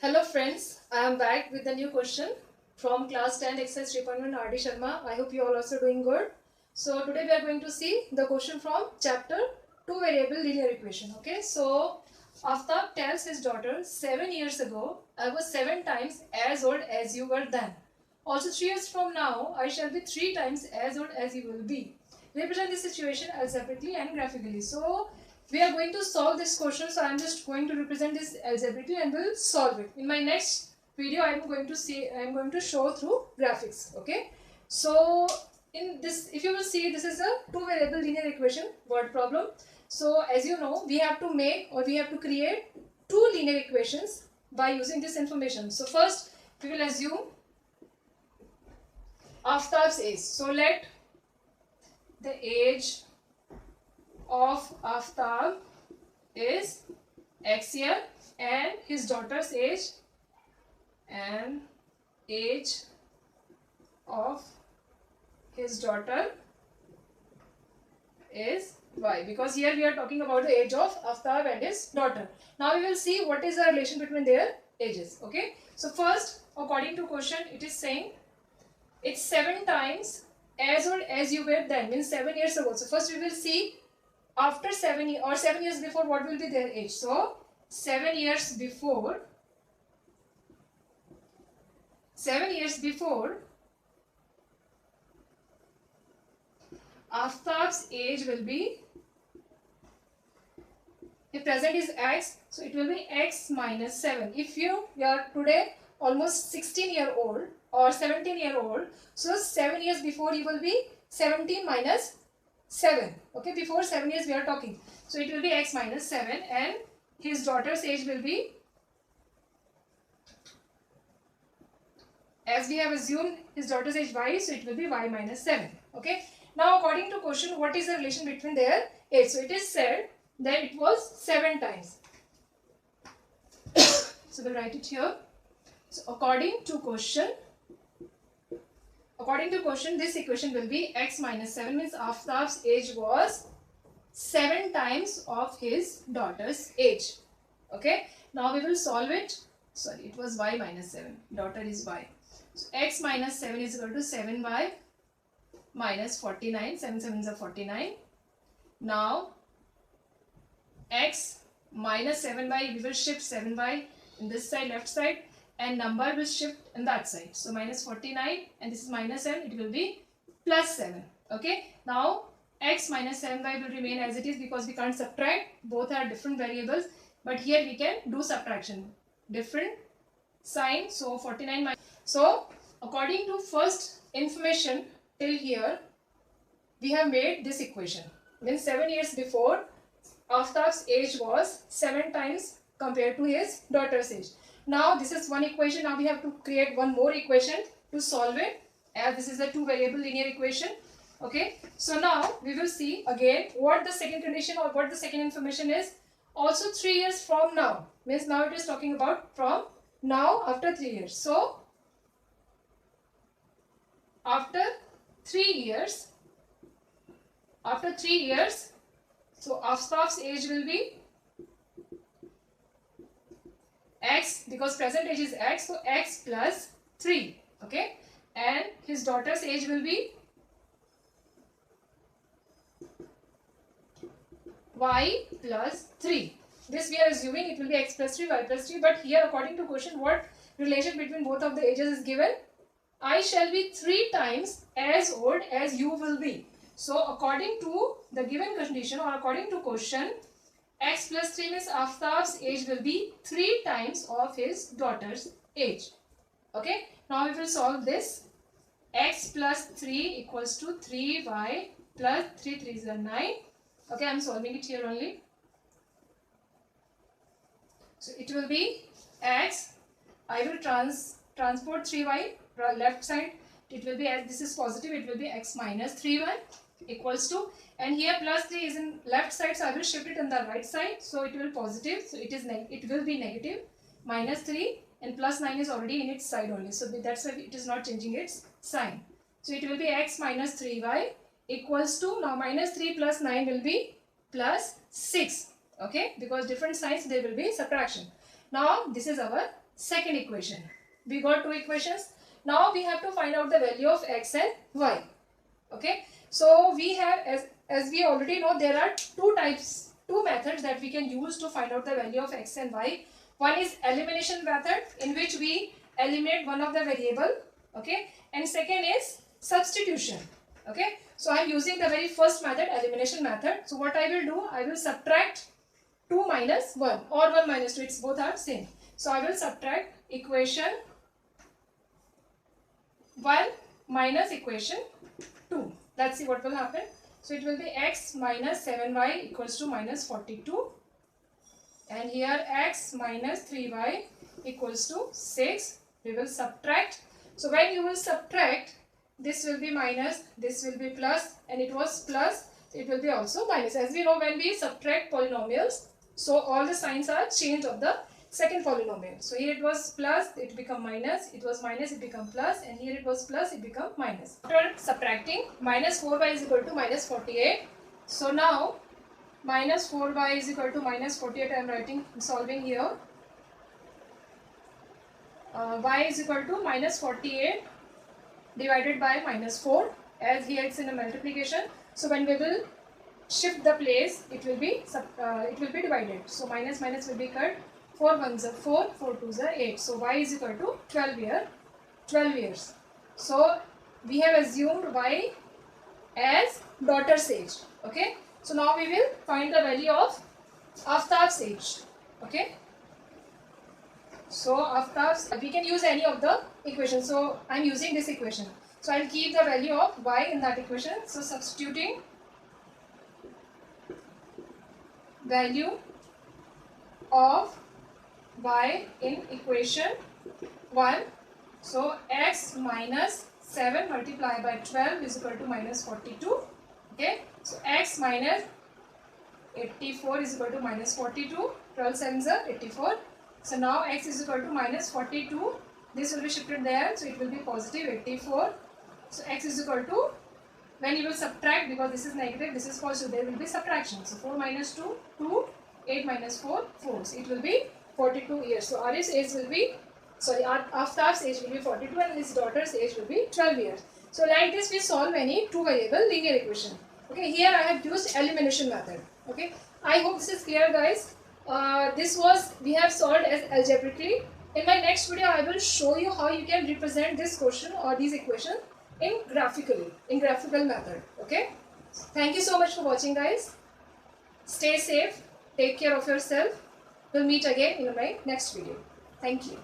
Hello friends, I am back with a new question from class 10 exercise 3.1 RD Sharma. I hope you all also doing good. So today we are going to see the question from chapter 2 variable linear equation. Okay, so Aftab tells his daughter 7 years ago I was 7 times as old as you were then. Also 3 years from now I shall be 3 times as old as you will be. Represent the situation algebraically and graphically. So we are going to solve this question, so I am just going to represent this algebraically and will solve it. In my next video I am going to show through graphics. Okay, so in this, if you will see, this is a two variable linear equation word problem. So as you know, we have to create two linear equations by using this information. So first we will assume Aftab's age. So let the age of Aftab is X year and his daughter's age of his daughter is Y, because here we are talking about the age of Aftab and his daughter. Now we will see what is the relation between their ages. Okay, so first, according to question, it is saying it's 7 times as old as you were then, means 7 years ago. So first we will see after 7 years or 7 years before what will be their age. So 7 years before Aftab's age will be, if present is X, so it will be X minus 7. If you are today almost 16-year-old or 17-year-old, so 7 years before you will be 17 minus 7. Okay, before 7 years we are talking. So it will be X minus 7 and his daughter's age will be, as we have assumed his daughter's age Y, so it will be Y minus 7. Okay. Now according to question, what is the relation between their age? So it is said that it was 7 times. So we'll write it here. So according to question, this equation will be X minus 7, means Aftab's age was 7 times of his daughter's age. Okay. Now we will solve it. Sorry, it was Y minus 7. Daughter is Y. So X minus 7 is equal to 7Y minus 49. 7 7s are 49. Now X minus 7Y, we will shift 7Y in this side, left side, and number will shift in that side. So minus 49 and this is minus 7, it will be plus 7. Okay. Now X minus 7Y will remain as it is because we can't subtract. Both are different variables, but here we can do subtraction. Different sign. So 49 minus. So according to first information till here, we have made this equation. Means 7 years before, Aftab's age was 7 times compared to his daughter's age. Now this is one equation. Now we have to create one more equation to solve it, as this is a two variable linear equation. Okay. So now we will see again what the second condition or what the second information is. Also 3 years from now, means now it is talking about from now after 3 years. So after 3 years, so Aftab's age will be X, because present age is X, so X plus 3. Okay, and his daughter's age will be Y plus 3. This we are assuming it will be X plus 3, Y plus 3, but here according to question, what relation between both of the ages is given? I shall be 3 times as old as you will be. So according to the given condition or according to question, X plus 3 means Aftab's age will be 3 times of his daughter's age. Okay. Now we will solve this. X plus 3 equals to 3Y plus 3 3s are 9. Okay, I am solving it here only. So it will be X. I will transport 3Y left side. It will be, as this is positive, it will be X minus 3Y equals to, and here plus 3 is in left side, so I will shift it on the right side, so it will positive, so it will be negative minus 3, and plus 9 is already in its side only, so that's why it is not changing its sign. So it will be X minus 3Y equals to, now minus 3 plus 9 will be plus 6. Okay, because different signs there will be subtraction. Now this is our second equation. We got two equations. Now we have to find out the value of x and y. Okay, so we have, as we already know, there are two methods that we can use to find out the value of x and y. One is elimination method, in which we eliminate one of the variable. Okay, and second is substitution. Okay, so I am using the very first method, elimination method. So what I will do, I will subtract 2 minus 1 or 1 minus 2, it's both are same. So I will subtract equation 1 minus equation 2. Let's see what will happen. So it will be x minus 7y equals to minus 42. And here x minus 3y equals to 6. We will subtract. So when you will subtract, this will be minus, this will be plus, and it was plus, it will be also minus. As we know, when we subtract polynomials, so all the signs are changed of the second polynomial. So here it was plus, it become minus, it was minus, it become plus, and here it was plus, it become minus. After subtracting, minus 4y is equal to minus 48. So now minus 4y is equal to minus 48. I am writing, solving here. Y is equal to minus 48 divided by minus 4, as here it's in a multiplication. So when we will shift the place, it will be divided. So minus minus will be cut. 4 ones are 4, 4 twos are 8. So y is equal to 12 years. So we have assumed y as daughter's age. Okay. So now we will find the value of Aftab's age. Okay. So Aftab's, we can use any of the equations. So I am using this equation. So I will keep the value of y in that equation. So substituting value of y in equation 1. So x minus 7 multiplied by 12 is equal to minus 42. Okay. So x minus 84 is equal to minus 42. 12 sevens are 84. So now x is equal to minus 42. This will be shifted there. So it will be positive 84. So x is equal to, when you will subtract, because this is negative, this is positive, there will be subtraction. So 4 minus 2, 2, 8 minus 4, 4. So it will be 42 years. So Arif's age will be, Aftab's age will be 42 and his daughter's age will be 12 years. So like this we solve any two variable linear equation. Okay, here I have used elimination method. Okay, I hope this is clear, guys. We have solved as algebraically. In my next video, I will show you how you can represent this question or these equations in graphical method. Okay. Thank you so much for watching, guys. Stay safe. Take care of yourself. We'll meet again in my next video. Thank you.